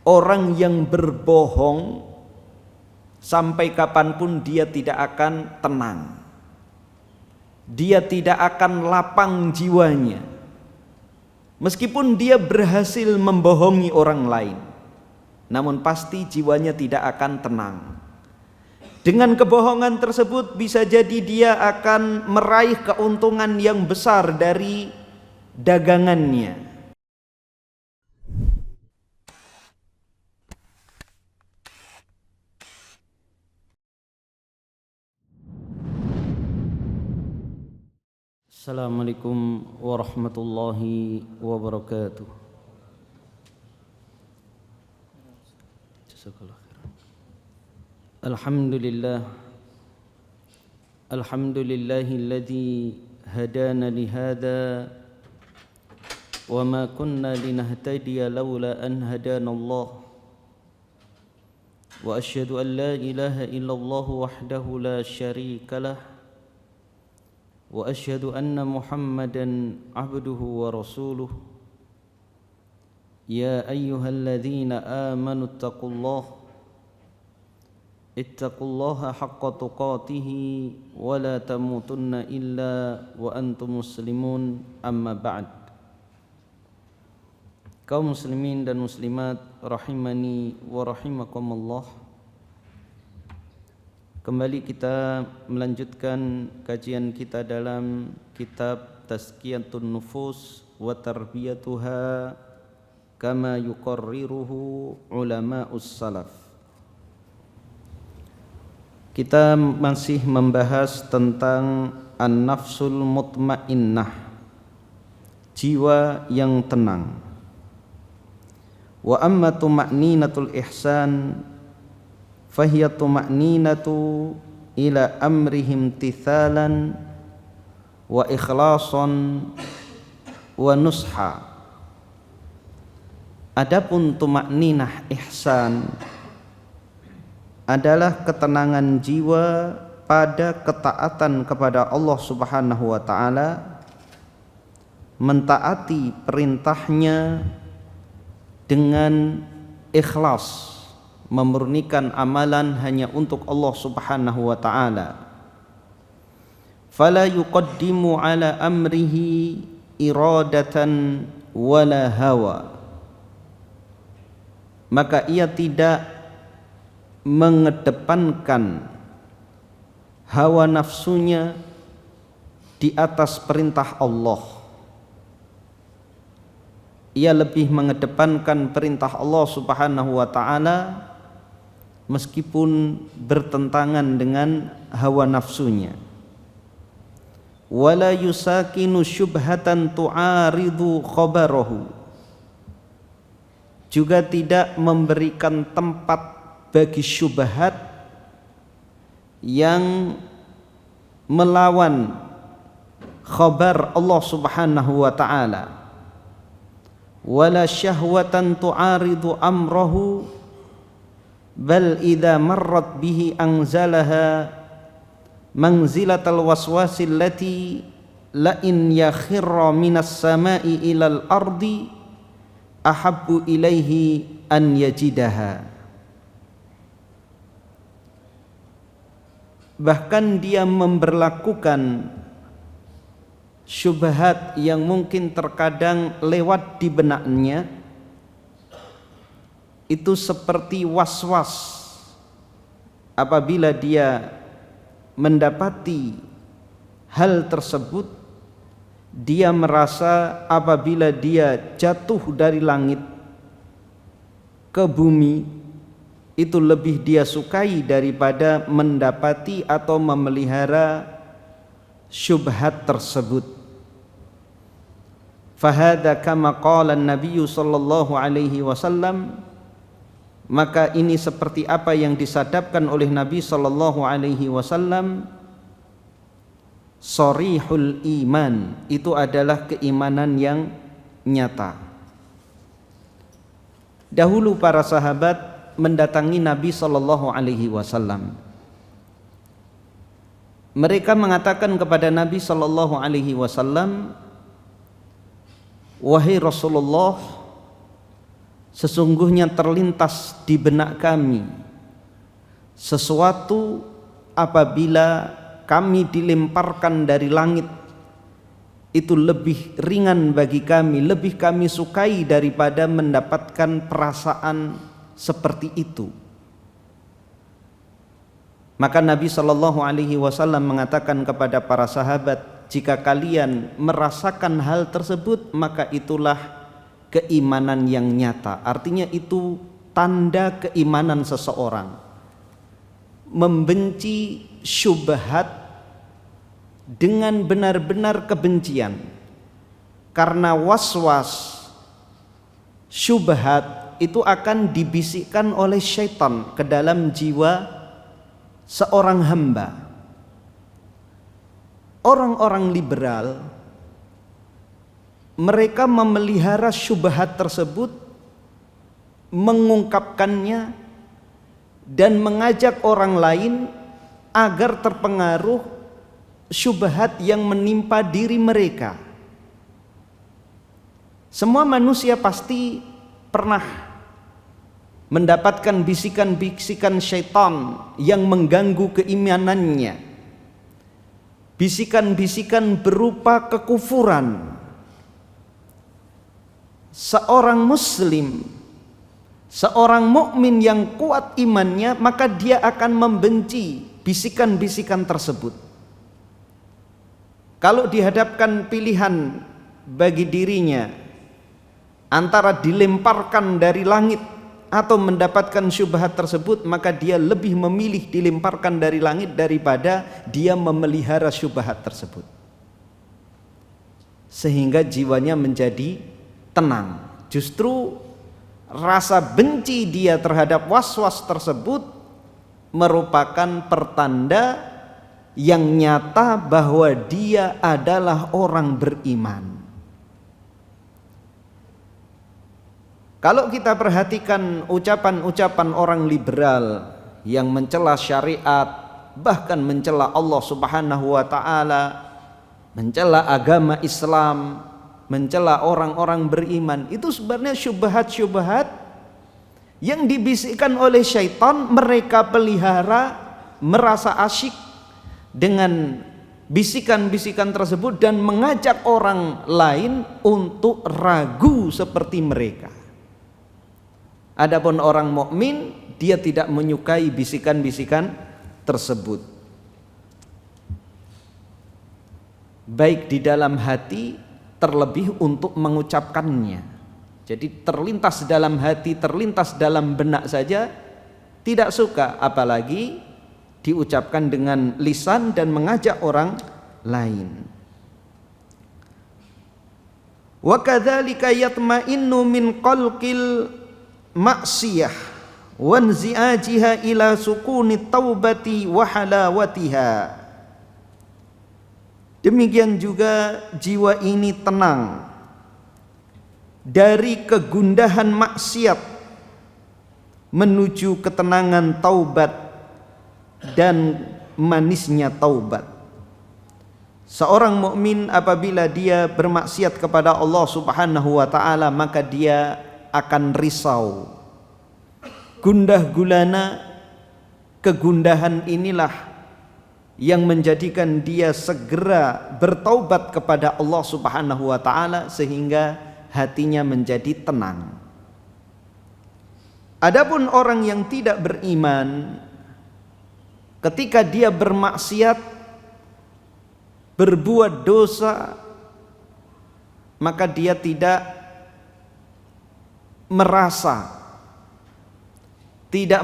orang yang berbohong sampai kapanpun dia tidak akan tenang, dia tidak akan lapang jiwanya. Meskipun dia berhasil membohongi orang lain, namun pasti jiwanya tidak akan tenang. Dengan kebohongan tersebut bisa jadi dia akan meraih keuntungan yang besar dari dagangannya. Assalamualaikum warahmatullahi wabarakatuh. Alhamdulillah, alhamdulillahilladzi hadana lihada wa ma kunna linahtadiya laula an hadana Allah, wa asyhadu an la ilaha illallah wahdahu la syarika lah, wa asyhadu anna Muhammadan abduhu wa rasuluh. Ya ayyuhalladzina amanu ittaqullaha haqqa tuqatih wa la tamutunna illa wa antum muslimun, amma ba'd. Kaum muslimin dan muslimat rahimani wa rahimakumullah, kembali kita melanjutkan kajian kita dalam kitab Tazkiyatun Nufus wa Tarbiyatuha kama yuqarriruhu ulama'us salaf. Kita masih membahas tentang an-nafsul mutmainnah, jiwa yang tenang. Wa amma tuma'ninatul ihsan fahiya tuma'ninatu ila amrihim tithalan wa ikhlasan wa nusha. Adapun tuma'ninah ihsan adalah ketenangan jiwa pada ketaatan kepada Allah Subhanahu wa taala, mentaati perintahnya dengan ikhlas, memurnikan amalan hanya untuk Allah Subhanahu wa taala. Fala yuqaddimu ala amrihi iradatan wala hawa. Maka ia tidak mengedepankan hawa nafsunya di atas perintah Allah. Ia lebih mengedepankan perintah Allah Subhanahu wa taala meskipun bertentangan dengan hawa nafsunya. Wala yusakinu syubhatan tu'aridu khabarahu. Juga tidak memberikan tempat bagi syubhat yang melawan khabar Allah Subhanahu wa taala. Wala syahwatan tu'aridu amrahu, bal idza marrat bihi anzalaha manzilatal waswasil lati la in yakhirra minas samai ilal ardi ahabbu ilaihi an yajidaha. Bahkan dia memberlakukan syubhat yang mungkin terkadang lewat di benaknya, itu seperti was-was apabila dia mendapati hal tersebut. Dia merasa apabila dia jatuh dari langit ke bumi, itu lebih dia sukai daripada mendapati atau memelihara syubhat tersebut. Fahada kama qala an-nabiy sallallahu alaihi wasallam, maka ini seperti apa yang disadapkan oleh Nabi sallallahu alaihi wasallam, sharihul iman, itu adalah keimanan yang nyata. Dahulu para sahabat mendatangi Nabi sallallahu alaihi wasallam. Mereka mengatakan kepada Nabi sallallahu alaihi wasallam, wahai Rasulullah, sesungguhnya terlintas di benak kami sesuatu apabila kami dilemparkan dari langit, itu lebih ringan bagi kami, lebih kami sukai daripada mendapatkan perasaan seperti itu. Maka Nabi SAW mengatakan kepada para sahabat, jika kalian merasakan hal tersebut, maka itulah keimanan yang nyata. Artinya itu tanda keimanan seseorang. Membenci syubhat dengan benar-benar kebencian. Karena was-was syubhat itu akan dibisikkan oleh syaitan ke dalam jiwa seorang hamba. Orang-orang liberal, mereka memelihara syubhat tersebut, mengungkapkannya dan mengajak orang lain agar terpengaruh syubhat yang menimpa diri mereka. Semua manusia pasti pernah mendapatkan bisikan-bisikan syaitan yang mengganggu keimanannya, bisikan-bisikan berupa kekufuran. Seorang muslim, seorang mukmin yang kuat imannya, maka dia akan membenci bisikan-bisikan tersebut. Kalau dihadapkan pilihan bagi dirinya antara dilemparkan dari langit atau mendapatkan syubhat tersebut, maka dia lebih memilih dilemparkan dari langit daripada dia memelihara syubhat tersebut, sehingga jiwanya menjadi tenang. Justru rasa benci dia terhadap was-was tersebut merupakan pertanda yang nyata bahwa dia adalah orang beriman. Kalau kita perhatikan ucapan-ucapan orang liberal yang mencela syariat, bahkan mencela Allah Subhanahu wa taala, mencela agama Islam, mencela orang-orang beriman, itu sebenarnya syubhat-syubhat yang dibisikkan oleh syaitan. Mereka pelihara, merasa asyik dengan bisikan-bisikan tersebut dan mengajak orang lain untuk ragu seperti mereka. Adapun orang mukmin, dia tidak menyukai bisikan-bisikan tersebut, baik di dalam hati terlebih untuk mengucapkannya. Jadi terlintas dalam hati, terlintas dalam benak saja tidak suka, apalagi diucapkan dengan lisan dan mengajak orang lain. Wa kadzalika yatma'innu min qalqil maksiyah wanzi'ajiha ila sukuni taubati wa halawatiha. Demikian juga jiwa ini tenang dari kegundahan maksiat menuju ketenangan taubat dan manisnya taubat. Seorang mukmin apabila dia bermaksiat kepada Allah Subhanahu wa taala, maka dia akan risau, gundah gulana. Kegundahan inilah yang menjadikan dia segera bertaubat kepada Allah Subhanahu wa taala sehingga hatinya menjadi tenang. Adapun orang yang tidak beriman, ketika dia bermaksiat, berbuat dosa, maka dia tidak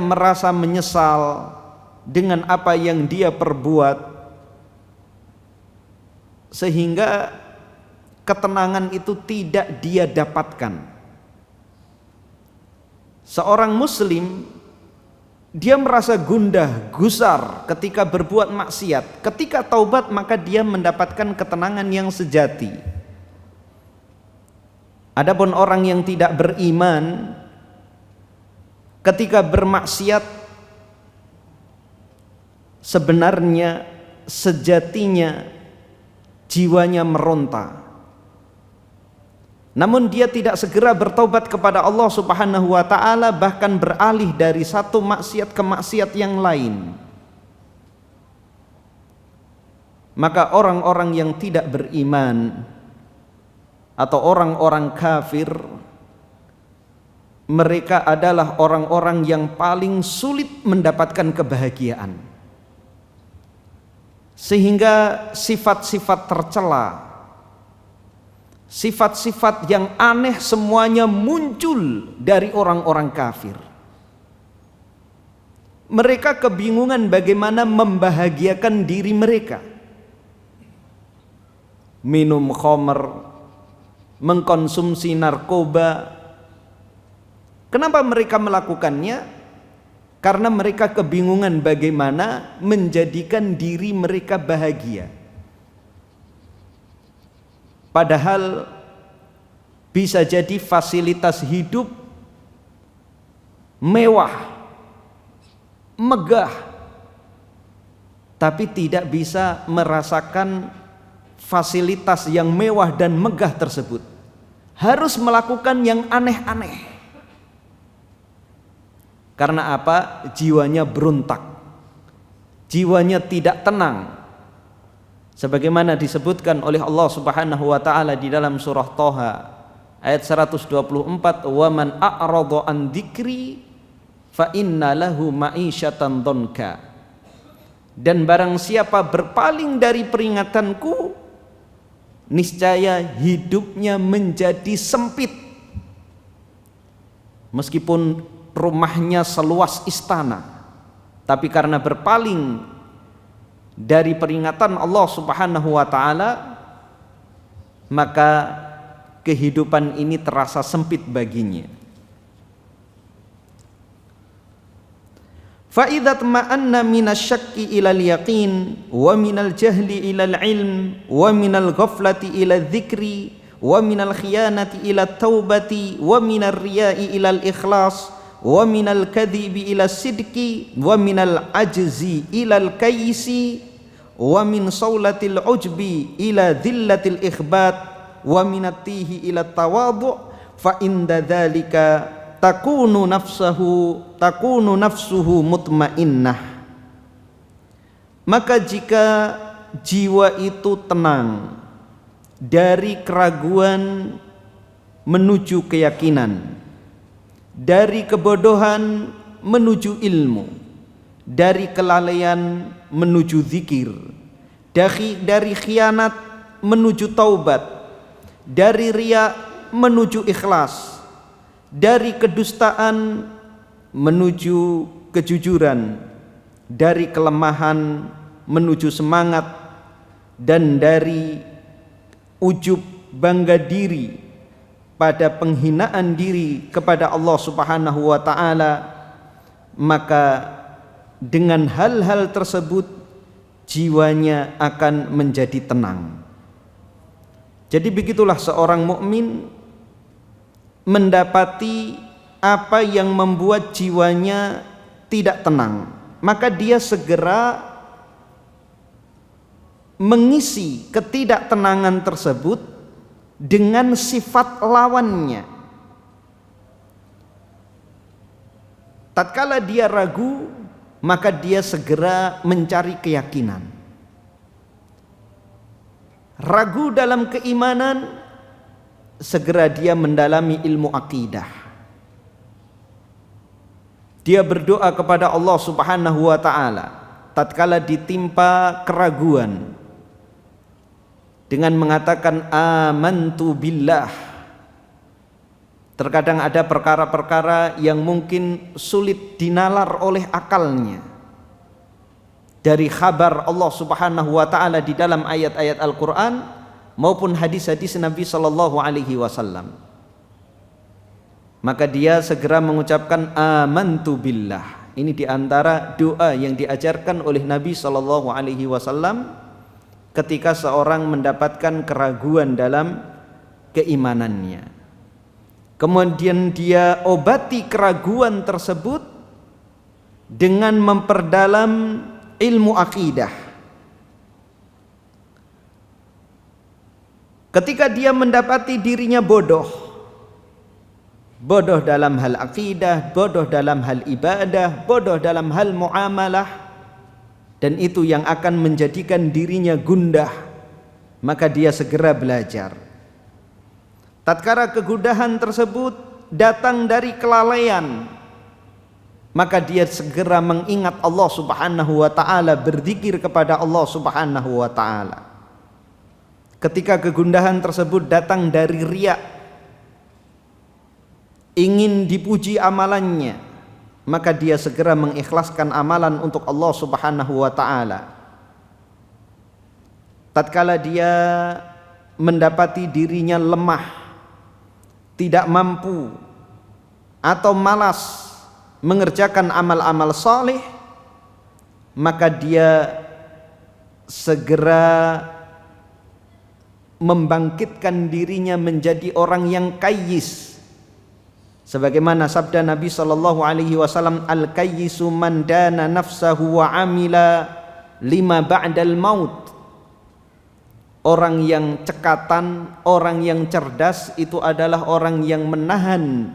merasa menyesal dengan apa yang dia perbuat, sehingga ketenangan itu tidak dia dapatkan. Seorang muslim, dia merasa gundah gusar ketika berbuat maksiat. Ketika taubat, maka dia mendapatkan ketenangan yang sejati. Adapun orang yang tidak beriman, ketika bermaksiat, sebenarnya sejatinya jiwanya meronta. namun dia tidak segera bertaubat kepada Allah Subhanahu wa taala, bahkan beralih dari satu maksiat ke maksiat yang lain, maka orang-orang yang tidak beriman atau orang-orang kafir, mereka adalah orang-orang yang paling sulit mendapatkan kebahagiaan, sehingga sifat-sifat tercela, sifat-sifat yang aneh semuanya muncul dari orang-orang kafir. Mereka kebingungan bagaimana membahagiakan diri mereka. Minum khamr, mengkonsumsi narkoba. Kenapa mereka melakukannya? Karena mereka kebingungan bagaimana menjadikan diri mereka bahagia. Padahal bisa jadi fasilitas hidup mewah, megah, tapi tidak bisa merasakan fasilitas yang mewah dan megah tersebut. Harus melakukan yang aneh-aneh. Karena apa? Jiwanya berontak, jiwanya tidak tenang. Sebagaimana disebutkan oleh Allah Subhanahu wa taala di dalam surah Thaha ayat 124, "Wa man a'rada an dzikri fa inna lahu ma'isyatan dhanka." Dan barang siapa berpaling dari peringatanku, niscaya hidupnya menjadi sempit. Meskipun rumahnya seluas istana, tapi karena berpaling dari peringatan Allah Subhanahu wa taala, maka kehidupan ini terasa sempit baginya. Fa idza tma'anna minasyakki ilal yaqin wa minal jahli ilal ilm wa minal ghaflati ilal dzikri wa minal khiyanati ilal taubati wa minar riya'i ilal ikhlas wa minal kadhibi ilal sidqi wa minal ajzi ilal kaysi wa min saulatil ujbi ila dhillatil ikhbat wa minatihi ila tawadhu fa inda dzalika takunu nafsuhu mutmainnah. Maka jika jiwa itu tenang dari keraguan menuju keyakinan, dari kebodohan menuju ilmu, dari kelalaian menuju zikir, dari khianat menuju taubat, dari riya menuju ikhlas, dari kedustaan menuju kejujuran, dari kelemahan menuju semangat, dan dari ujub bangga diri pada penghinaan diri kepada Allah Subhanahu wa taala, maka dengan hal-hal tersebut jiwanya akan menjadi tenang. Jadi begitulah seorang mukmin mendapati apa yang membuat jiwanya tidak tenang, maka dia segera mengisi ketidaktenangan tersebut dengan sifat lawannya. Tatkala dia ragu, maka dia segera mencari keyakinan. Ragu dalam keimanan, segera dia mendalami ilmu akidah. Dia berdoa kepada Allah Subhanahu wa taala tatkala ditimpa keraguan dengan mengatakan amantu billah. Terkadang ada perkara-perkara yang mungkin sulit dinalar oleh akalnya dari kabar Allah Subhanahu wa taala di dalam ayat-ayat Al-Qur'an maupun hadis-hadis Nabi sallallahu alaihi wasallam. Maka dia segera mengucapkan amantu billah. Ini diantara doa yang diajarkan oleh Nabi sallallahu alaihi wasallam ketika seorang mendapatkan keraguan dalam keimanannya. Kemudian dia obati keraguan tersebut dengan memperdalam ilmu akidah. Ketika dia mendapati dirinya bodoh dalam hal akidah, bodoh dalam hal ibadah, bodoh dalam hal muamalah, dan itu yang akan menjadikan dirinya gundah, maka dia segera belajar. Tatkala kegundahan tersebut datang dari kelalaian, maka dia segera mengingat Allah Subhanahu wa taala, berzikir kepada Allah Subhanahu wa taala. Ketika kegundahan tersebut datang dari riya, ingin dipuji amalannya, maka dia segera mengikhlaskan amalan untuk Allah Subhanahu wa taala. Tatkala dia mendapati dirinya lemah, tidak mampu atau malas mengerjakan amal-amal saleh, maka dia segera membangkitkan dirinya menjadi orang yang kayyis. Sebagaimana sabda Nabi sallallahu alaihi wasallam, al-kayyisu man dana nafsahu wa amila lima ba'dal maut. Orang yang cekatan, orang yang cerdas itu adalah orang yang menahan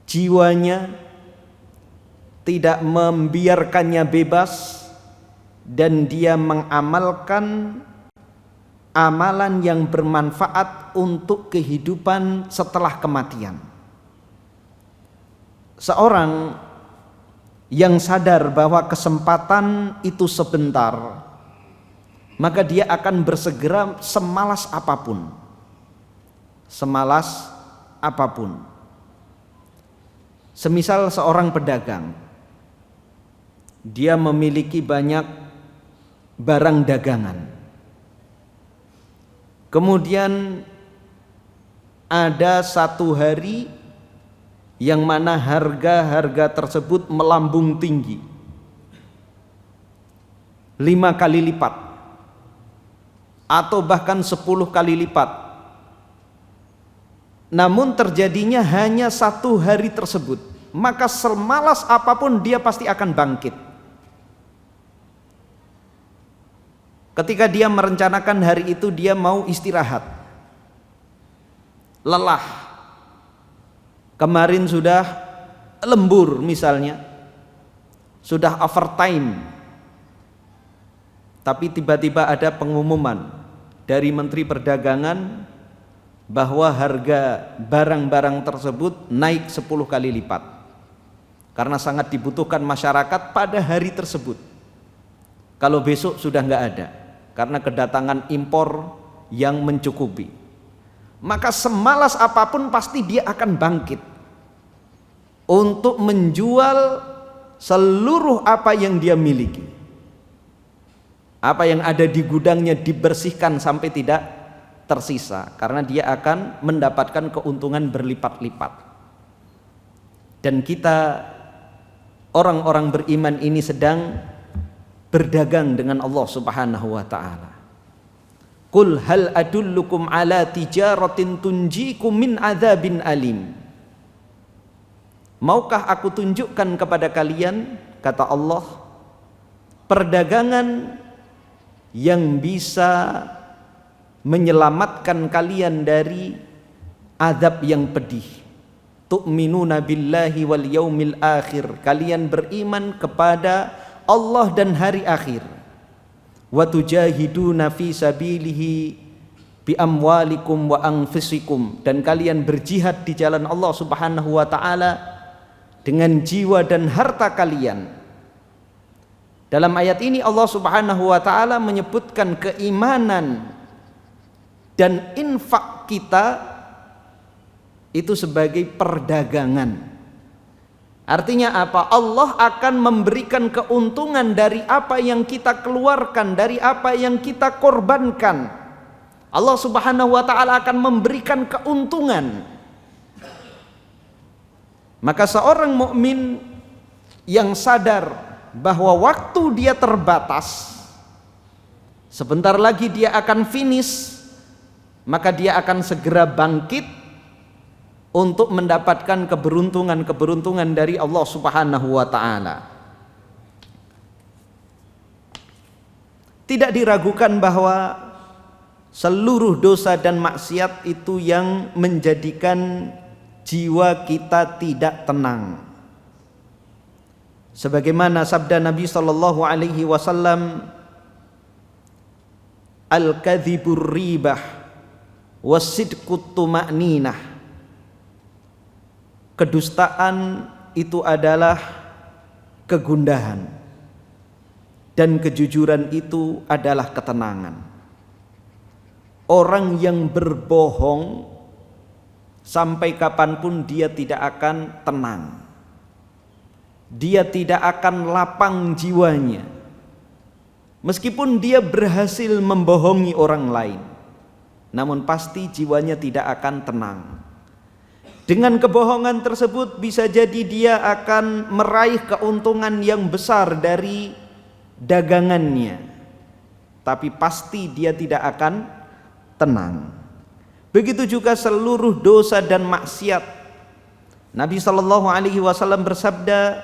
jiwanya, tidak membiarkannya bebas, dan dia mengamalkan amalan yang bermanfaat untuk kehidupan setelah kematian. Seorang yang sadar bahwa kesempatan itu sebentar, maka dia akan bersegera semalas apapun. Semalas apapun. Semisal seorang pedagang, dia memiliki banyak barang dagangan. Kemudian ada satu hari yang mana harga-harga tersebut melambung tinggi, 5 kali lipat atau bahkan 10 kali lipat. Namun terjadinya hanya satu hari tersebut, maka semalas apapun dia pasti akan bangkit. Ketika dia merencanakan hari itu dia mau istirahat, lelah, kemarin sudah lembur misalnya, sudah overtime, tapi tiba-tiba ada pengumuman dari Menteri Perdagangan bahwa harga barang-barang tersebut naik 10 kali lipat karena sangat dibutuhkan masyarakat pada hari tersebut. Kalau besok sudah nggak ada karena kedatangan impor yang mencukupi, maka semalas apapun pasti dia akan bangkit untuk menjual seluruh apa yang dia miliki. Apa yang ada di gudangnya dibersihkan sampai tidak tersisa, karena dia akan mendapatkan keuntungan berlipat-lipat. Dan kita orang-orang beriman ini sedang berdagang dengan Allah Subhanahu wa taala. Qul hal adullukum ala tijaratin tunjikum min adzabin alim. Maukah aku tunjukkan kepada kalian, kata Allah, perdagangan yang bisa menyelamatkan kalian dari azab yang pedih. Tu'minuna billahi wal yaumil akhir, kalian beriman kepada Allah dan hari akhir. Wa tujahiduna fi sabilihi bi amwalikum wa anfusikum, dan kalian berjihad di jalan Allah Subhanahu wa taala dengan jiwa dan harta kalian. Dalam ayat ini Allah Subhanahu wa taala menyebutkan keimanan dan infak kita itu sebagai perdagangan. Artinya apa? Allah akan memberikan keuntungan dari apa yang kita keluarkan, dari apa yang kita korbankan. Allah Subhanahu wa taala akan memberikan keuntungan. Maka seorang mukmin yang sadar bahwa waktu dia terbatas, sebentar lagi dia akan finish, maka dia akan segera bangkit untuk mendapatkan keberuntungan-keberuntungan dari Allah Subhanahu wa taala. Tidak diragukan bahwa Seluruh dosa dan maksiat itu yang menjadikan jiwa kita tidak tenang. Sebagaimana sabda Nabi sallallahu alaihi wasallam, al-kadzibur ribah was-sidqut tuma'ninah. Kedustaan itu adalah kegundahan dan kejujuran itu adalah ketenangan. Orang yang berbohong sampai kapanpun dia tidak akan tenang. Dia tidak akan lapang jiwanya. Meskipun dia berhasil membohongi orang lain, namun pasti jiwanya tidak akan tenang. Dengan kebohongan tersebut bisa jadi dia akan meraih keuntungan yang besar dari dagangannya, tapi pasti dia tidak akan tenang. Begitu juga seluruh dosa dan maksiat. Nabi sallallahu alaihi wasallam bersabda,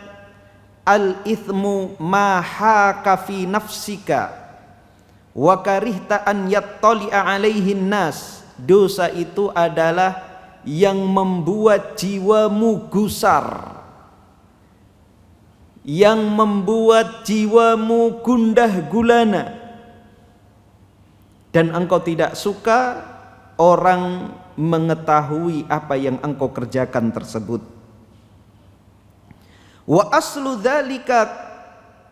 al-ithmu ma haka fi nafsika wa karihta an yattali'a alaihin nas. Dosa itu adalah yang membuat jiwamu gusar, yang membuat jiwamu gundah gulana, dan engkau tidak suka orang mengetahui apa yang engkau kerjakan tersebut. Wa aslu dzalika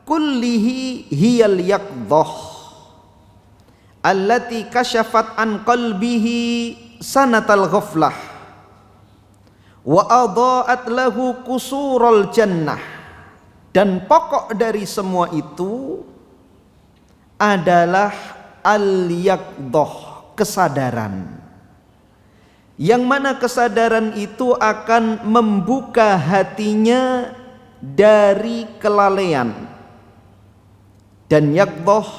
kullihi hiyal yaqdhah allati kashafat an qalbihi sanatal ghaflah wa adha'at lahu qusurul jannah. Dan pokok dari semua itu adalah al-yaqdhah, kesadaran. Yang mana kesadaran itu akan membuka hatinya dari kelalaian. Dan yaqdhah,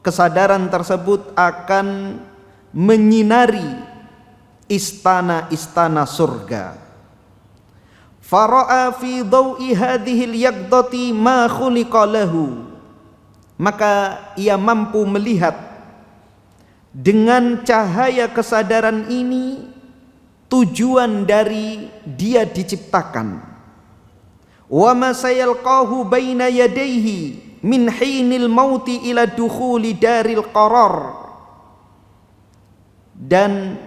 kesadaran tersebut akan menyinari istana-istana surga. Fara'a fi dhau'i hadhil yaqdhati ma khuliqa lahu. Maka ia mampu melihat dengan cahaya kesadaran ini tujuan dari dia diciptakan. Wa ma sayalqahu baina yadayhi min hinil mauti ila dukhuli daril qarar. Dan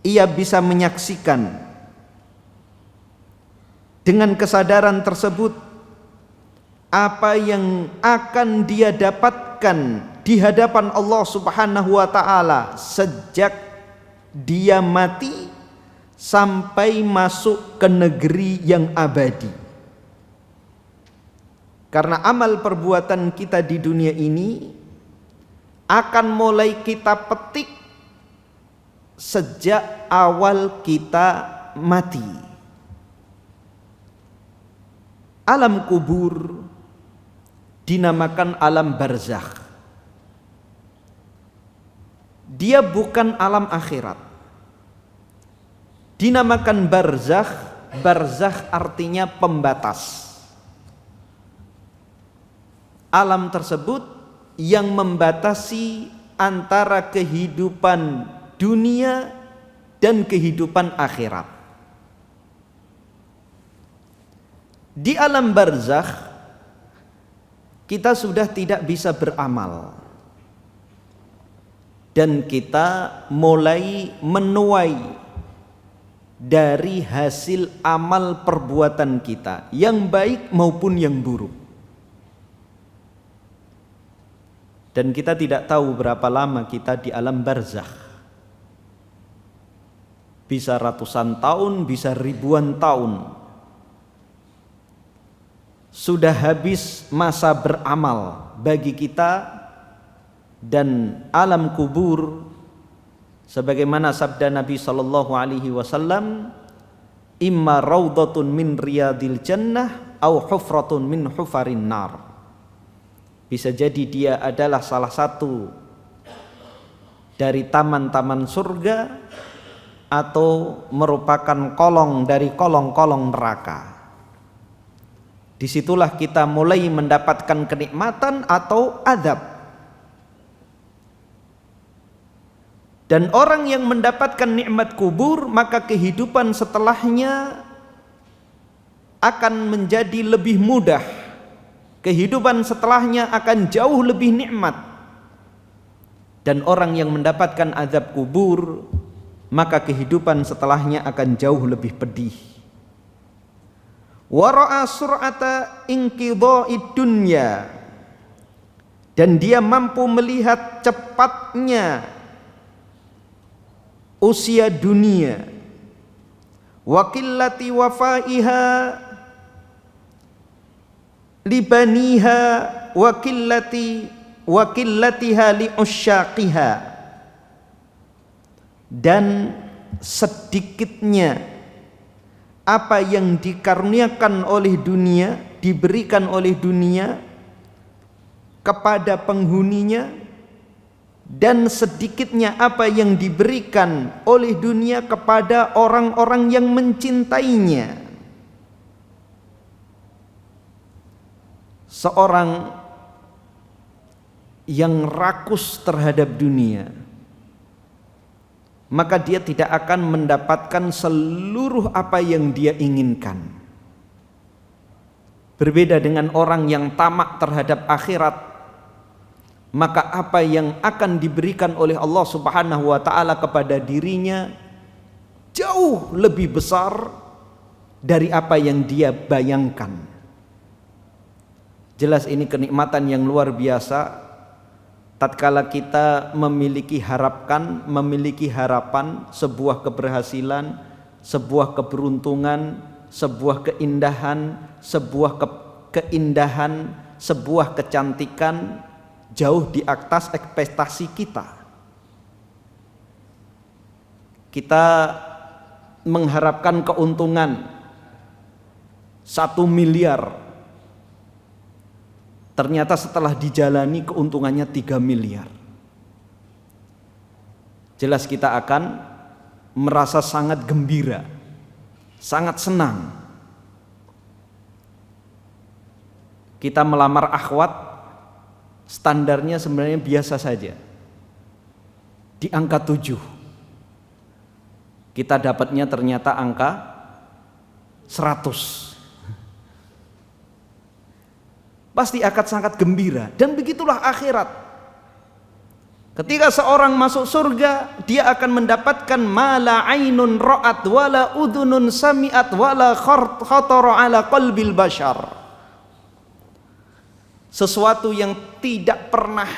ia bisa menyaksikan dengan kesadaran tersebut apa yang akan dia dapatkan di hadapan Allah Subhanahu wa taala sejak dia mati sampai masuk ke negeri yang abadi. Karena amal perbuatan kita di dunia ini akan mulai kita petik sejak awal kita mati. Alam kubur dinamakan alam barzakh. Dia bukan alam akhirat. Dinamakan barzakh. Barzakh artinya pembatas. Alam tersebut yang membatasi antara kehidupan dunia dan kehidupan akhirat. Di alam barzakh kita sudah tidak bisa beramal dan kita mulai menuai dari hasil amal perbuatan kita, yang baik maupun yang buruk. Dan kita tidak tahu berapa lama kita di alam barzakh. Bisa ratusan tahun, bisa ribuan tahun. Sudah habis masa beramal bagi kita, dan alam kubur sebagaimana sabda Nabi sallallahu alaihi wasallam, imma raudhatun min riyadil jannah au hufratun min hufarin nar. Bisa jadi dia adalah salah satu dari taman-taman surga atau merupakan kolong dari kolong-kolong neraka. Disitulah kita mulai mendapatkan kenikmatan atau azab. Dan orang yang mendapatkan nikmat kubur, maka kehidupan setelahnya akan menjadi lebih mudah. Kehidupan setelahnya akan jauh lebih nikmat. Dan orang yang mendapatkan azab kubur, maka kehidupan setelahnya akan jauh lebih pedih. Wa ra'a sur'ata inqidha'id dunya, dan dia mampu melihat cepatnya usia dunia, wa qillati wafaiha libaniha wa qillatiha li usyaqiha, dan sedikitnya apa yang dikaruniakan oleh dunia, diberikan oleh dunia kepada penghuninya, dan sedikitnya apa yang diberikan oleh dunia kepada orang-orang yang mencintainya. Seorang yang rakus terhadap dunia, maka dia tidak akan mendapatkan seluruh apa yang dia inginkan. Berbeda dengan orang yang tamak terhadap akhirat, maka apa yang akan diberikan oleh Allah Subhanahu wa taala kepada dirinya jauh lebih besar dari apa yang dia bayangkan. Jelas ini kenikmatan yang luar biasa tatkala kita memiliki harapan sebuah keberhasilan, sebuah keberuntungan, sebuah keindahan, sebuah kecantikan jauh di atas ekspektasi kita. Kita mengharapkan keuntungan 1 miliar, ternyata setelah dijalani keuntungannya 3 miliar. Jelas kita akan merasa sangat gembira, sangat senang. Kita melamar akhwat, standarnya sebenarnya biasa saja, di angka 7. Kita dapatnya ternyata angka 100. Pasti akan sangat gembira. Dan begitulah akhirat. Ketika seorang masuk surga, dia akan mendapatkan mala ainun ra'at wala udhunun sami'at wala khatara ala qalbil bashar. Sesuatu yang tidak pernah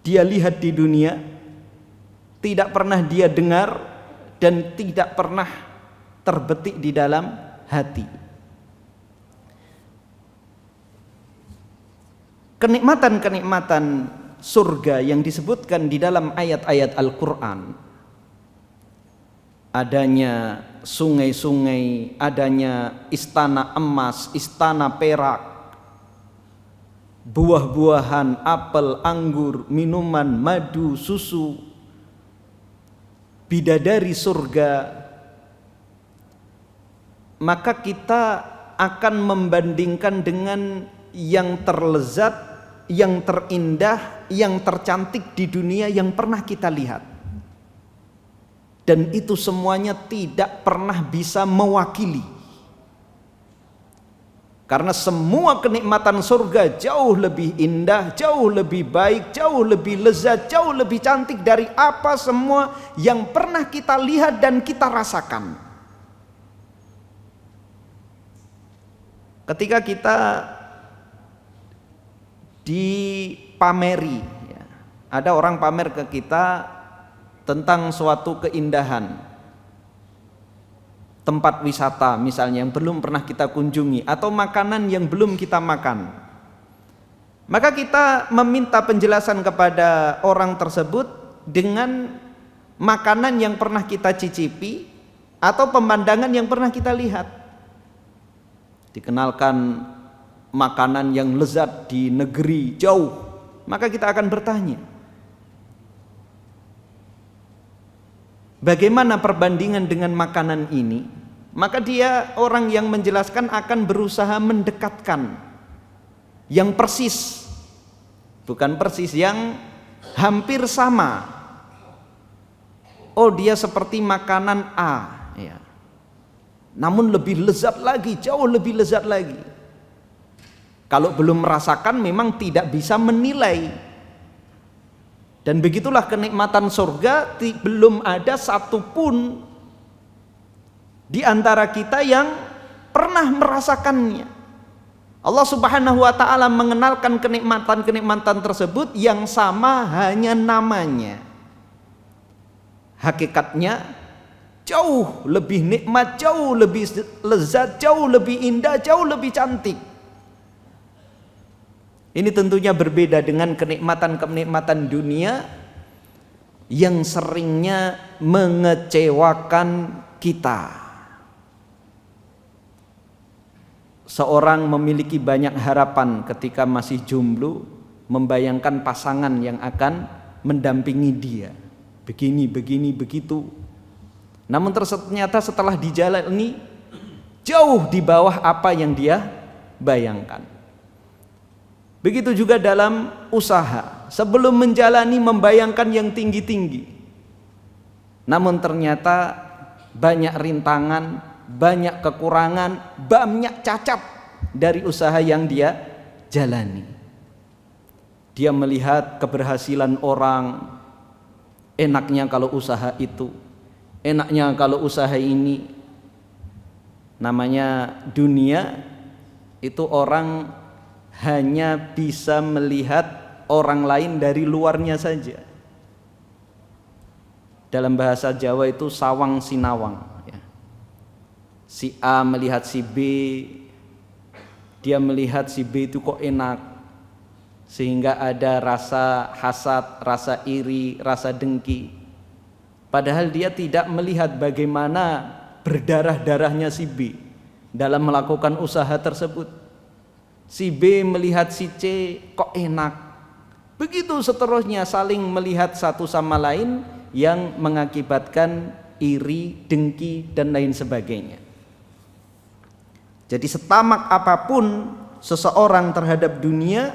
dia lihat di dunia, tidak pernah dia dengar, dan tidak pernah terbetik di dalam hati. Kenikmatan-kenikmatan surga yang disebutkan di dalam ayat-ayat Al-Quran, adanya sungai-sungai, adanya istana emas, istana perak, buah-buahan, apel, anggur, minuman, madu, susu, bidadari surga, maka kita akan membandingkan dengan yang terlezat, yang terindah, yang tercantik di dunia yang pernah kita lihat. Dan itu semuanya tidak pernah bisa mewakili. Karena semua kenikmatan surga jauh lebih indah, jauh lebih baik, jauh lebih lezat, jauh lebih cantik dari apa semua yang pernah kita lihat dan kita rasakan. Ketika kita dipameri, ada orang pamer ke kita tentang suatu keindahan, tempat wisata misalnya yang belum pernah kita kunjungi, atau makanan yang belum kita makan, maka kita meminta penjelasan kepada orang tersebut dengan makanan yang pernah kita cicipi atau pemandangan yang pernah kita lihat. Dikenalkan makanan yang lezat di negeri jauh, maka kita akan bertanya, bagaimana perbandingan dengan makanan ini? Maka dia, orang yang menjelaskan, akan berusaha mendekatkan yang persis, bukan persis, yang hampir sama. oh dia seperti makanan A, ya. Namun lebih lezat lagi, jauh lebih lezat lagi. Kalau belum merasakan memang tidak bisa menilai. Dan begitulah kenikmatan surga, belum ada satupun di antara kita yang pernah merasakannya. Allah Subhanahu wa taala mengenalkan kenikmatan-kenikmatan tersebut yang sama hanya namanya. Hakikatnya jauh lebih nikmat, jauh lebih lezat, jauh lebih indah, jauh lebih cantik. Ini tentunya berbeda dengan kenikmatan-kenikmatan dunia yang seringnya mengecewakan kita. Seorang memiliki banyak harapan ketika masih jomblo, membayangkan pasangan yang akan mendampingi dia. Begini, begini, begitu. Namun ternyata setelah dijalani jauh di bawah apa yang dia bayangkan. Begitu juga dalam usaha, sebelum menjalani membayangkan yang tinggi-tinggi. Namun ternyata banyak rintangan, banyak kekurangan, banyak cacat dari usaha yang dia jalani. Dia melihat keberhasilan orang, enaknya kalau usaha itu, enaknya kalau usaha ini. Namanya dunia itu orang hanya bisa melihat orang lain dari luarnya saja. Dalam bahasa Jawa itu sawang sinawang, ya. Si A melihat si B, dia melihat si B itu kok enak, sehingga ada rasa hasad, rasa iri, rasa dengki. Padahal dia tidak melihat bagaimana berdarah-darahnya si B dalam melakukan usaha tersebut. Si B melihat si C kok enak. Begitu seterusnya, saling melihat satu sama lain yang mengakibatkan iri, dengki, dan lain sebagainya. Jadi setamak apapun seseorang terhadap dunia,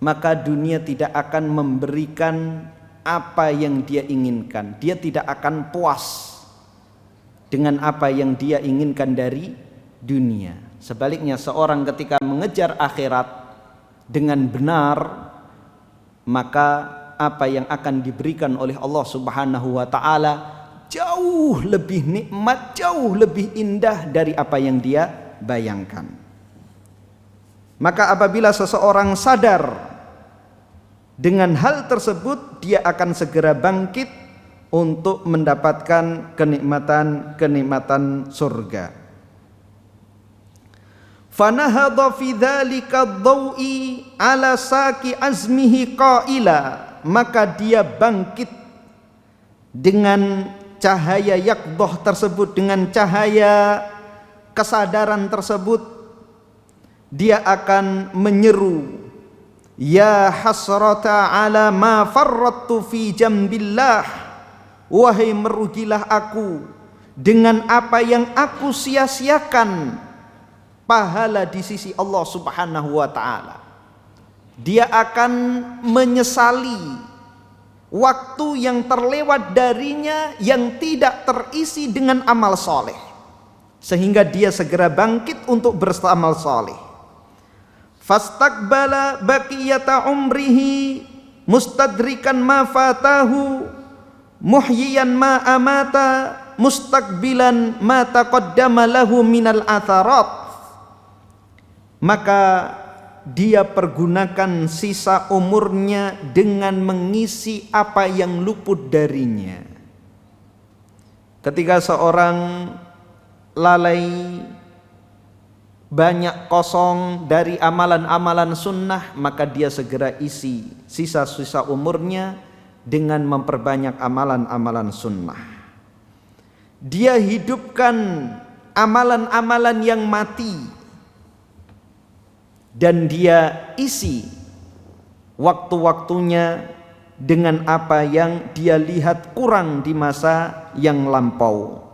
maka dunia tidak akan memberikan apa yang dia inginkan. Dia tidak akan puas dengan apa yang dia inginkan dari dunia. Sebaliknya, seorang ketika mengejar akhirat dengan benar, maka apa yang akan diberikan oleh Allah Subhanahu wa taala jauh lebih nikmat, jauh lebih indah dari apa yang dia bayangkan. Maka apabila seseorang sadar dengan hal tersebut, dia akan segera bangkit untuk mendapatkan kenikmatan surga. Fanahadha fi dzalika ad-dawi ala saki azmihi qaila, maka dia bangkit dengan cahaya yaqdhah tersebut, dengan cahaya kesadaran tersebut. Dia akan menyeru, ya hasrata ala ma farrattu fi jambillah, wahai merugilah aku dengan apa yang aku sia-siakan pahala di sisi Allah Subhanahu wa taala. Dia akan menyesali waktu yang terlewat darinya yang tidak terisi dengan amal soleh, sehingga dia segera bangkit untuk beramal soleh. Fastaqbala baqiyata umrihi mustadrikan ma fatahu muhyiyan ma amata mustaqbilan ma taqaddama lahu minal atharat. Maka dia pergunakan sisa umurnya dengan mengisi apa yang luput darinya. Ketika seorang lalai, banyak kosong dari amalan-amalan sunnah, maka dia segera isi sisa-sisa umurnya dengan memperbanyak amalan-amalan sunnah. Dia hidupkan amalan-amalan yang mati, dan dia isi waktu-waktunya dengan apa yang dia lihat kurang di masa yang lampau.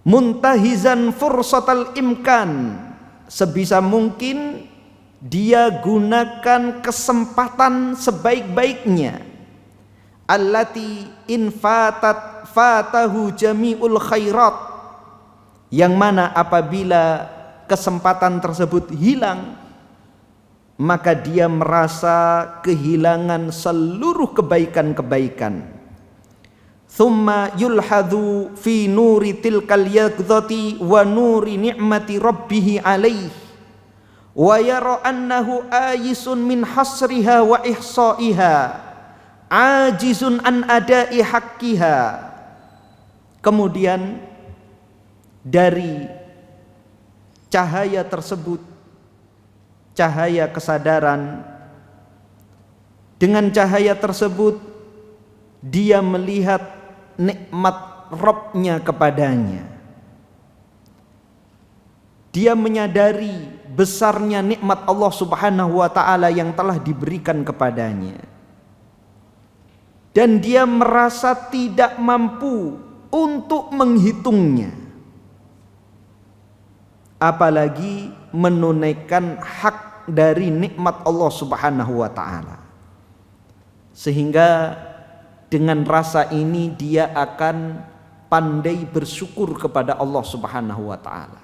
Muntahizan fursatal imkan, sebisa mungkin dia gunakan kesempatan sebaik-baiknya allati in fatahu jami'ul khairat, yang mana apabila kesempatan tersebut hilang maka dia merasa kehilangan seluruh kebaikan-kebaikan. Thumma yulhadhu fi nuri tilkal yaqdhati wa nuri ni'mati rabbih alaih wa yara annahu ayisun min hasriha wa ihsa'iha ajizun an adai haqqiha. Kemudian dari cahaya tersebut, cahaya kesadaran, dengan cahaya tersebut dia melihat nikmat Rabb-nya kepadanya. Dia menyadari besarnya nikmat Allah Subhanahu wa ta'ala yang telah diberikan kepadanya, dan dia merasa tidak mampu untuk menghitungnya, apalagi menunaikan hak dari nikmat Allah Subhanahu wa ta'ala. Sehingga dengan rasa ini dia akan pandai bersyukur kepada Allah Subhanahu wa ta'ala.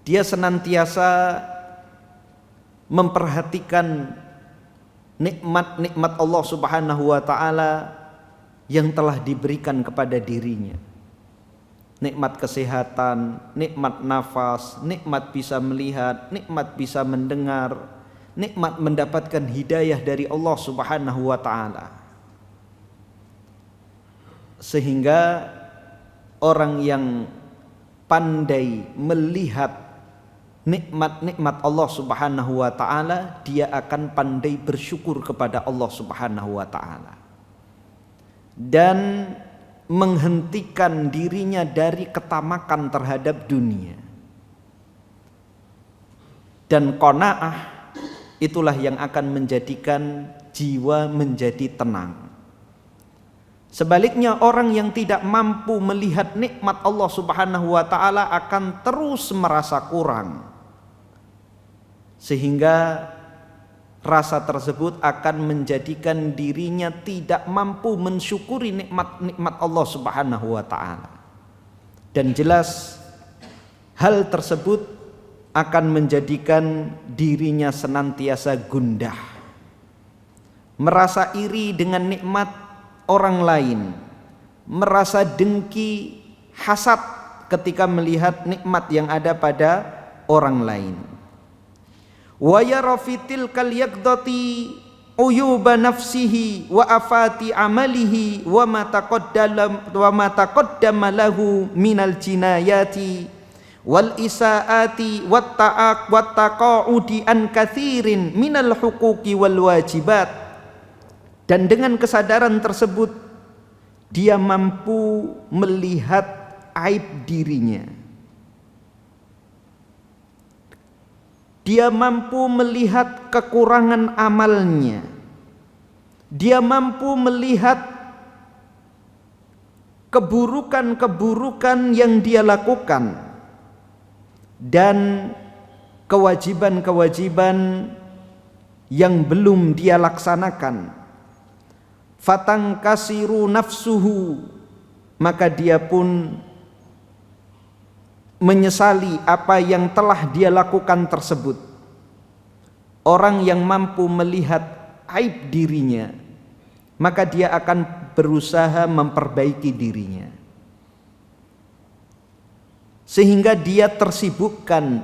Dia senantiasa memperhatikan nikmat-nikmat Allah Subhanahu wa ta'ala yang telah diberikan kepada dirinya. Nikmat kesehatan, nikmat nafas, nikmat bisa melihat, nikmat bisa mendengar, nikmat mendapatkan hidayah dari Allah Subhanahu wa ta'ala. Sehingga orang yang pandai melihat nikmat-nikmat Allah Subhanahu wa ta'ala, dia akan pandai bersyukur kepada Allah Subhanahu wa ta'ala dan menghentikan dirinya dari ketamakan terhadap dunia. Dan qanaah itulah yang akan menjadikan jiwa menjadi tenang. Sebaliknya orang yang tidak mampu melihat nikmat Allah Subhanahu wa ta'ala akan terus merasa kurang, sehingga rasa tersebut akan menjadikan dirinya tidak mampu mensyukuri nikmat-nikmat Allah Subhanahu wa ta'ala. Dan jelas hal tersebut akan menjadikan dirinya senantiasa gundah, merasa iri dengan nikmat orang lain, merasa dengki, hasad ketika melihat nikmat yang ada pada orang lain. Wa yara fi tilkal yaqdati uyuba nafsihi wa afati amalihi wa ma taqaddama lahu minal jinayati wal isaati wat taqa'udi an katsirin minal huquqi wal wajibat. Dan dengan kesadaran tersebut dia mampu melihat aib dirinya, dia mampu melihat kekurangan amalnya, dia mampu melihat keburukan-keburukan yang dia lakukan dan kewajiban-kewajiban yang belum dia laksanakan. Fatangkasiru nafsuhu, maka dia pun menyesali apa yang telah dia lakukan tersebut. Orang yang mampu melihat aib dirinya, maka dia akan berusaha memperbaiki dirinya, sehingga dia tersibukkan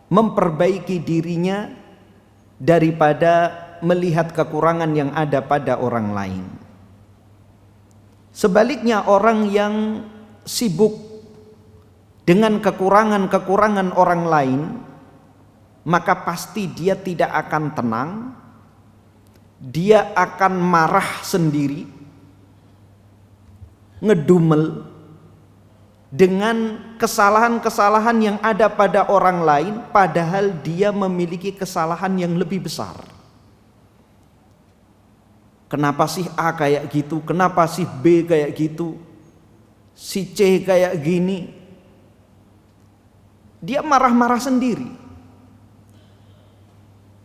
memperbaiki dirinya daripada melihat kekurangan yang ada pada orang lain. Sebaliknya orang yang sibuk dengan kekurangan-kekurangan orang lain, maka pasti dia tidak akan tenang, dia akan marah sendiri, ngedumel dengan kesalahan-kesalahan yang ada pada orang lain, padahal dia memiliki kesalahan yang lebih besar. Kenapa sih A kayak gitu? Kenapa sih B kayak gitu? Si C kayak gini? Dia marah-marah sendiri,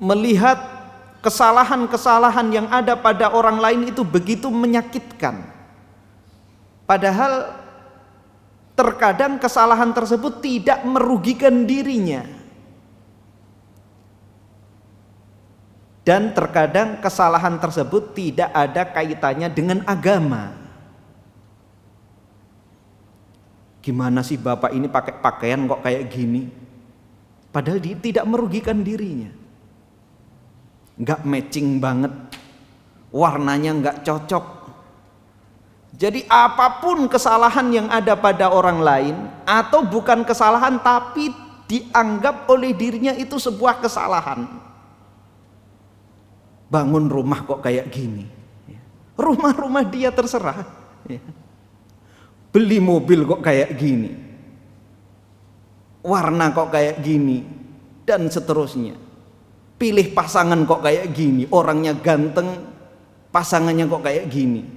melihat kesalahan-kesalahan yang ada pada orang lain itu begitu menyakitkan. Padahal terkadang kesalahan tersebut tidak merugikan dirinya. Dan terkadang kesalahan tersebut tidak ada kaitannya dengan agama. Gimana sih bapak ini pakai pakaian kok kayak gini? Padahal dia tidak merugikan dirinya. Nggak matching banget, warnanya nggak cocok. Jadi apapun kesalahan yang ada pada orang lain, atau bukan kesalahan tapi dianggap oleh dirinya itu sebuah kesalahan. Bangun rumah kok kayak gini, rumah-rumah dia terserah. Beli mobil kok kayak gini, warna kok kayak gini, dan seterusnya. Pilih pasangan kok kayak gini, orangnya ganteng, pasangannya kok kayak gini.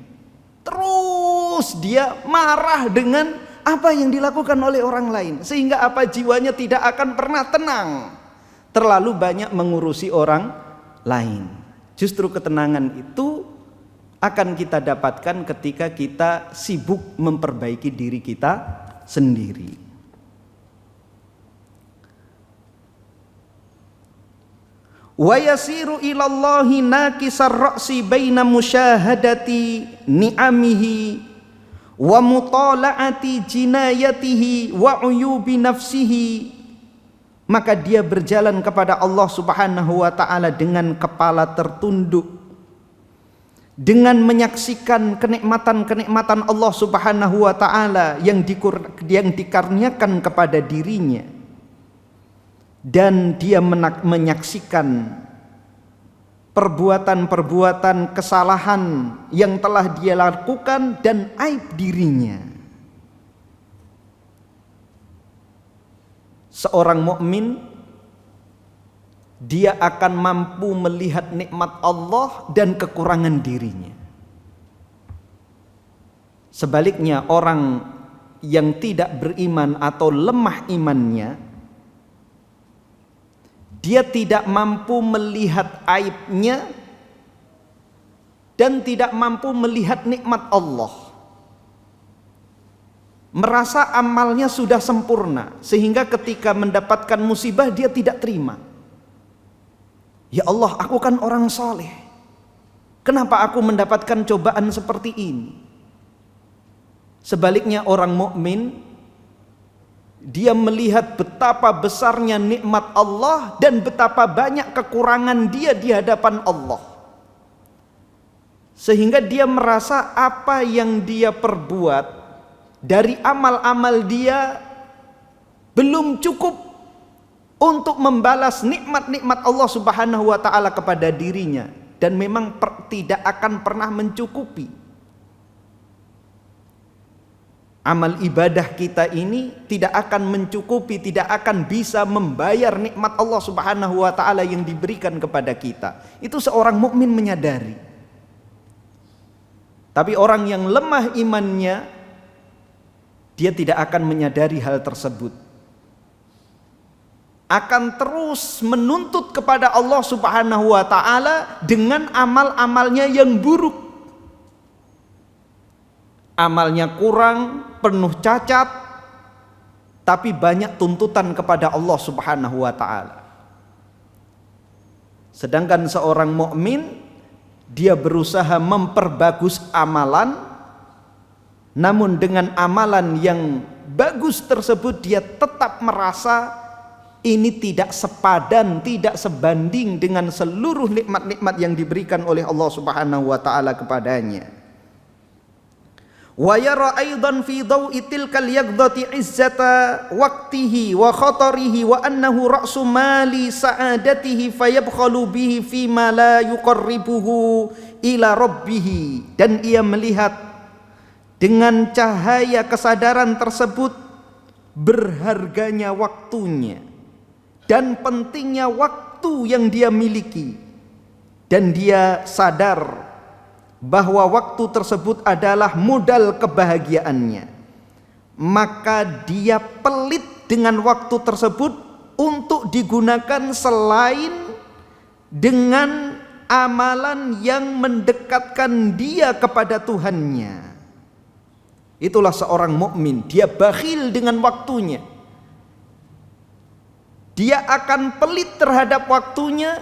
Terus dia marah dengan apa yang dilakukan oleh orang lain, sehingga apa, jiwanya tidak akan pernah tenang. Terlalu banyak mengurusi orang lain. Justru ketenangan itu akan kita dapatkan ketika kita sibuk memperbaiki diri kita sendiri. Wa yasiru ilallahi nakisar ra'si baina musyahadati ni'amihi wa mutala'ati jinayatihi wa uyubi nafsihi. Maka dia berjalan kepada Allah Subhanahu wa ta'ala dengan kepala tertunduk, dengan menyaksikan kenikmatan-kenikmatan Allah Subhanahu wa ta'ala yang dikaruniakan kepada dirinya, dan dia menyaksikan perbuatan-perbuatan kesalahan yang telah dia lakukan dan aib dirinya. Seorang mukmin, dia akan mampu melihat nikmat Allah dan kekurangan dirinya. Sebaliknya, orang yang tidak beriman atau lemah imannya, dia tidak mampu melihat aibnya dan tidak mampu melihat nikmat Allah. Merasa amalnya sudah sempurna, sehingga ketika mendapatkan musibah dia tidak terima. Ya Allah, aku kan orang soleh, kenapa aku mendapatkan cobaan seperti ini? Sebaliknya, orang mukmin, dia melihat betapa besarnya nikmat Allah dan betapa banyak kekurangan dia di hadapan Allah, sehingga dia merasa apa yang dia perbuat dari amal-amal dia belum cukup untuk membalas nikmat-nikmat Allah Subhanahu wa ta'ala kepada dirinya, dan memang tidak akan pernah mencukupi. Amal ibadah kita ini tidak akan mencukupi, tidak akan bisa membayar nikmat Allah Subhanahu wa ta'ala yang diberikan kepada kita. Itu seorang mukmin menyadari. Tapi orang yang lemah imannya, dia tidak akan menyadari hal tersebut, akan terus menuntut kepada Allah Subhanahu wa ta'ala dengan amal-amalnya yang buruk. Amalnya kurang, penuh cacat, tapi banyak tuntutan kepada Allah Subhanahu wa ta'ala. Sedangkan seorang mukmin, dia berusaha memperbagus amalan, namun dengan amalan yang bagus tersebut dia tetap merasa ini tidak sepadan, tidak sebanding dengan seluruh nikmat-nikmat yang diberikan oleh Allah Subhanahu wa ta'ala kepadanya. Wa yara aidan fi dawi tilkal yaqdati izzata waqtihi wa khatarihi wa annahu ra'su mali sa'adatihi fayabkhalu bihi fima la yuqarribuhu ila rabbih. Dan ia melihat dengan cahaya kesadaran tersebut berharganya waktunya dan pentingnya waktu yang dia miliki, dan dia sadar bahwa waktu tersebut adalah modal kebahagiaannya, maka dia pelit dengan waktu tersebut untuk digunakan selain dengan amalan yang mendekatkan dia kepada Tuhannya. Itulah seorang mukmin, dia bakhil dengan waktunya. Dia akan pelit terhadap waktunya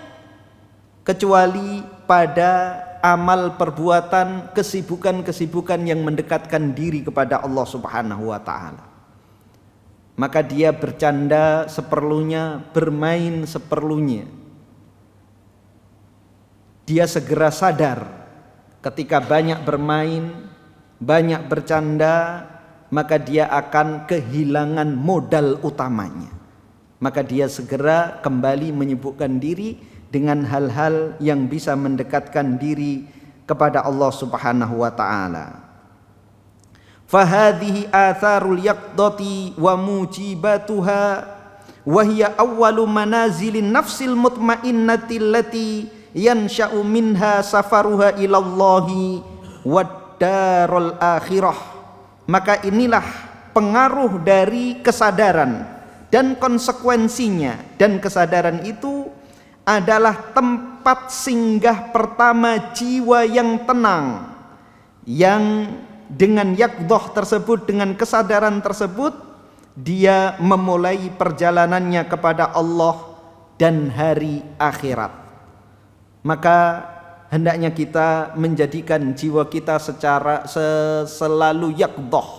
kecuali pada amal perbuatan, kesibukan-kesibukan yang mendekatkan diri kepada Allah Subhanahu wa taala. Maka dia bercanda seperlunya, bermain seperlunya. Dia segera sadar ketika banyak bermain, banyak bercanda, maka dia akan kehilangan modal utamanya. Maka dia segera kembali menyibukkan diri dengan hal-hal yang bisa mendekatkan diri kepada Allah Subhanahu wa taala. Fahadhihi atharul yaqdati wa mujibatuha wa hiya awwalu manazilin nafsil mutmainnati allati yansha'u minha safaruha ilallahi wad darul akhirah. Maka inilah pengaruh dari kesadaran dan konsekuensinya, dan kesadaran itu adalah tempat singgah pertama jiwa yang tenang, yang dengan yaqdah tersebut, dengan kesadaran tersebut, dia memulai perjalanannya kepada Allah dan hari akhirat. Maka hendaknya kita menjadikan jiwa kita secara selalu yaqdah,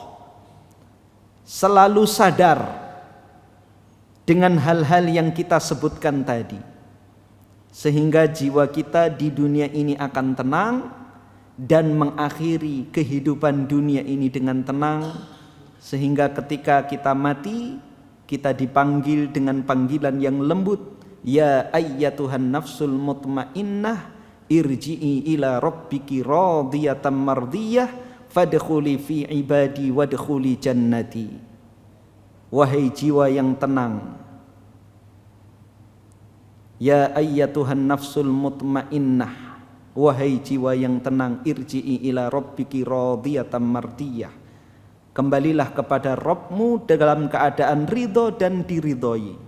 selalu sadar dengan hal-hal yang kita sebutkan tadi, sehingga jiwa kita di dunia ini akan tenang dan mengakhiri kehidupan dunia ini dengan tenang, sehingga ketika kita mati kita dipanggil dengan panggilan yang lembut, ya ayyatuhan nafsul mutmainnah irji'i ila rabbiki radiyatan mardiyah fadkhuli fi ibadi wadkhuli jannati. Wahai jiwa yang tenang, ya ayyatuhan nafsul mutmainnah, wahai jiwa yang tenang, irji'i ila rabbiki radiyatan mardiyah, kembalilah kepada Rabbmu dalam keadaan ridho dan diridhoi.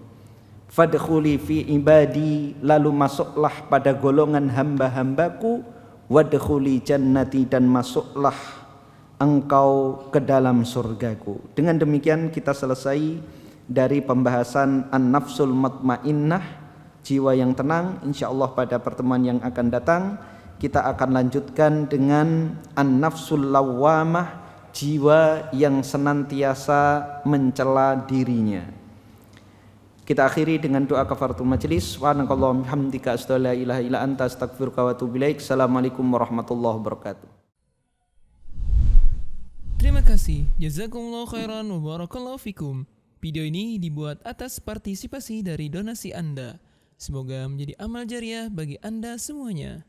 Fadkhuli fi ibadi, lalu masuklah pada golongan hamba-hambaku, wadkhuli jannati, dan masuklah engkau ke dalam surgaku. Dengan demikian kita selesai dari pembahasan an-nafsul mutmainnah, jiwa yang tenang. Insyaallah pada pertemuan yang akan datang kita akan lanjutkan dengan an-nafsul lawwamah, jiwa yang senantiasa mencela dirinya. Kita akhiri dengan doa kafaratul majelis. Subhanakallahumma hamdika asyhadu an la ilaha illa anta astaghfiruka wa atubu ilaik. Assalamualaikum warahmatullahi wabarakatuh. Terima kasih. Jazakumullah khairan wa barakallahu fikum. Video ini dibuat atas partisipasi dari donasi Anda. Semoga menjadi amal jariah bagi Anda semuanya.